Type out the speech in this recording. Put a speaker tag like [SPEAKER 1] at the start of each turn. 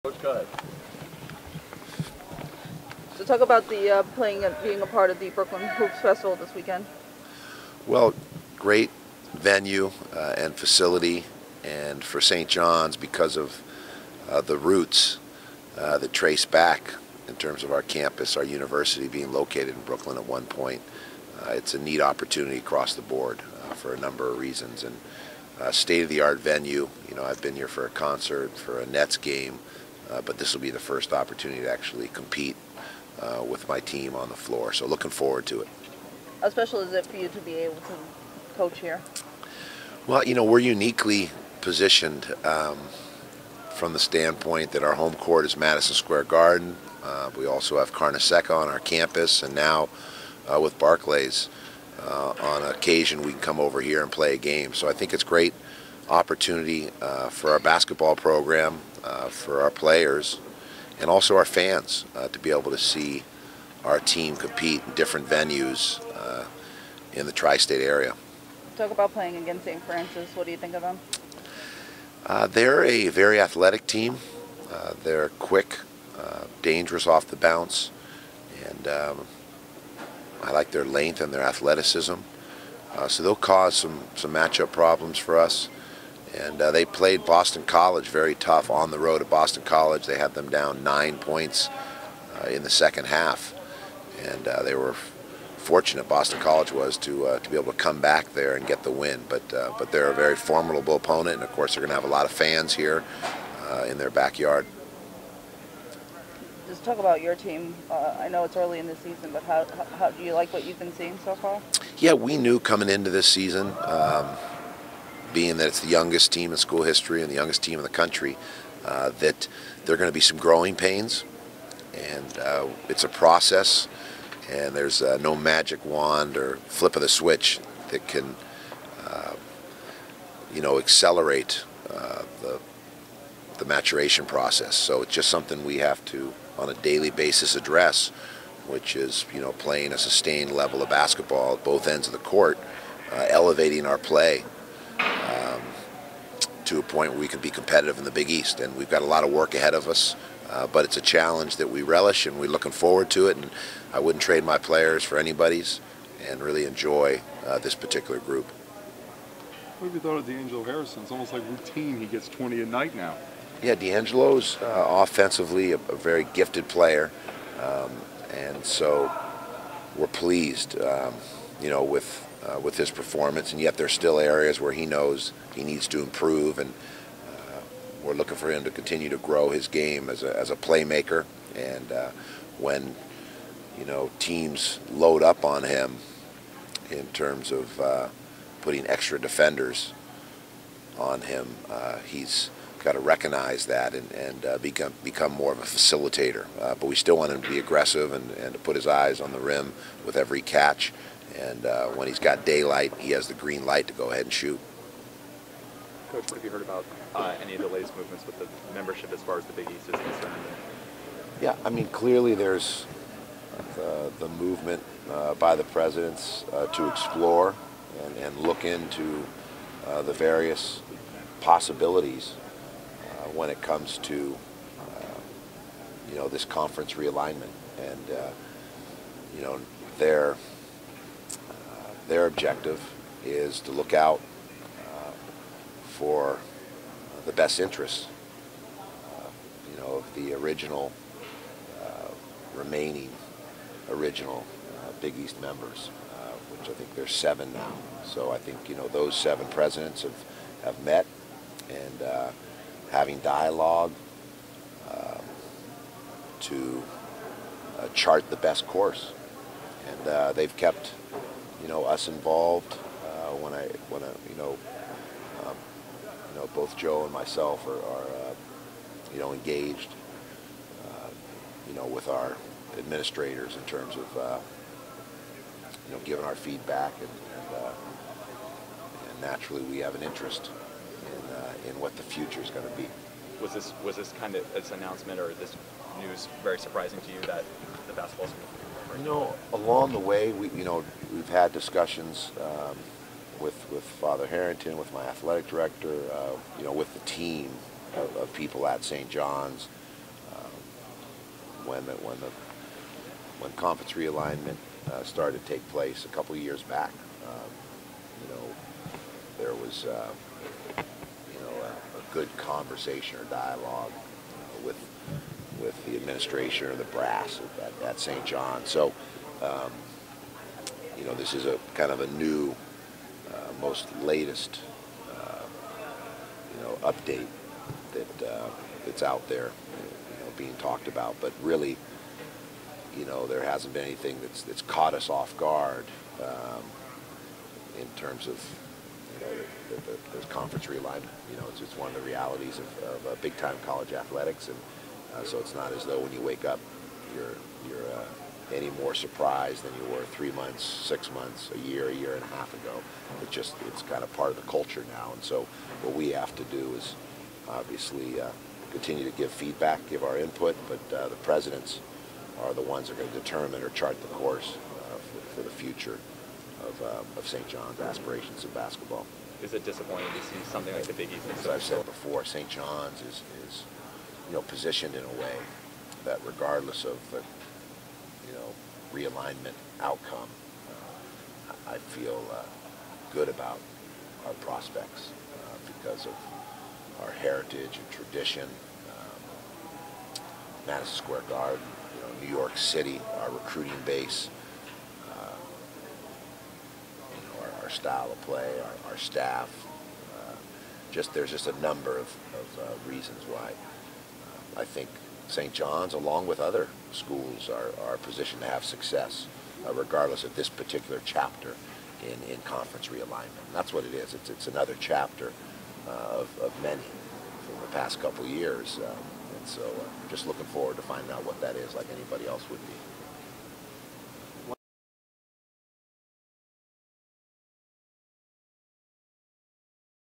[SPEAKER 1] Coach, go ahead.
[SPEAKER 2] So talk about the playing and being a part of the Brooklyn Hoops Festival this weekend.
[SPEAKER 3] Well, great venue and facility, and for St. John's, because of the roots that trace back in terms of our campus, our university being located in Brooklyn at one point. It's a neat opportunity across the board for a number of reasons. And state-of-the-art venue. You know, I've been here for a concert, for a Nets game, but this will be the first opportunity to actually compete with my team on the floor. So looking forward to it.
[SPEAKER 2] How special is it for you to be able to coach here?
[SPEAKER 3] Well, you know, we're uniquely positioned from the standpoint that our home court is Madison Square Garden. We also have Carnesecca on our campus, and now with Barclays, on occasion we can come over here and play a game. So I think it's a great opportunity for our basketball program, for our players, and also our fans to be able to see our team compete in different venues in the tri-state area.
[SPEAKER 2] Talk about playing against St. Francis. What do you think of them?
[SPEAKER 3] They're a very athletic team. They're quick, dangerous off the bounce, and I like their length and their athleticism. So they'll cause some matchup problems for us. And they played Boston College very tough on the road at Boston College. They had them down 9 points in the second half, and they were fortunate, Boston College was, to be able to come back there and get the win. But they're a very formidable opponent, and of course they're going to have a lot of fans here in their backyard.
[SPEAKER 2] Just talk about your team. I know it's early in the season, but how do you like what you've been seeing so far?
[SPEAKER 3] Yeah, we knew coming into this season, being that it's the youngest team in school history and the youngest team in the country, that there are going to be some growing pains, and it's a process, and there's no magic wand or flip of the switch that can accelerate the maturation process. So it's just something we have to on a daily basis address, which is playing a sustained level of basketball at both ends of the court, elevating our play to a point where we can be competitive in the Big East. And we've got a lot of work ahead of us, but it's a challenge that we relish, and we're looking forward to it. And I wouldn't trade my players for anybody's, and really enjoy this particular group.
[SPEAKER 1] What have you thought of D'Angelo Harrison? It's almost like routine. He gets 20 a night now.
[SPEAKER 3] Yeah, D'Angelo's offensively a very gifted player, and so we're pleased, with his performance. And yet there's still areas where he knows he needs to improve, and we're looking for him to continue to grow his game as a playmaker. And when teams load up on him in terms of putting extra defenders on him, he's got to recognize that and become more of a facilitator. But we still want him to be aggressive and to put his eyes on the rim with every catch. And when he's got daylight, he has the green light to go ahead and shoot.
[SPEAKER 4] Coach, what have you heard about any of the latest movements with the membership as far as the Big East is concerned?
[SPEAKER 3] Yeah, I mean, clearly there's the movement by the presidents to explore and look into the various possibilities when it comes to this conference realignment. And their objective is to look out for the best interests of the remaining original Big East members, which I think there's 7 now. So I think those 7 presidents have met and having dialogue to chart the best course, and they've kept us involved when both Joe and myself are engaged with our administrators in terms of giving our feedback, and naturally we have an interest in what the future is going to be.
[SPEAKER 4] Was this kind of this announcement or this news very surprising to you that the basketball school?
[SPEAKER 3] Along the way, we've had discussions with Father Harrington, with my athletic director, with the team of people at St. John's, when conference realignment started to take place a couple of years back. There was a good conversation or dialogue with the administration or the brass at St. John. So this is a kind of a new, most latest update that's out there, being talked about. But really, there hasn't been anything that's caught us off guard in terms of the conference realignment. It's one of the realities of big-time college athletics, and so it's not as though when you wake up you're any more surprised than you were 3 months, 6 months, a year and a half ago. It's kind of part of the culture now, and so what we have to do is obviously continue to give feedback, give our input, but the presidents are the ones that are going to determine or chart the course for the future of St. John's aspirations in basketball.
[SPEAKER 4] Is it disappointing to see something like the Big East?
[SPEAKER 3] As I've said before, St. John's is positioned in a way that regardless of the realignment outcome, I feel good about our prospects because of our heritage and tradition. Madison Square Garden, New York City, our recruiting base, our style of play, our staff. There's just a number of reasons why I think St. John's, along with other schools, are positioned to have success, regardless of this particular chapter in conference realignment. And that's what it is. It's another chapter of many from the past couple years. And so I'm just looking forward to finding out what that is, like anybody else would be.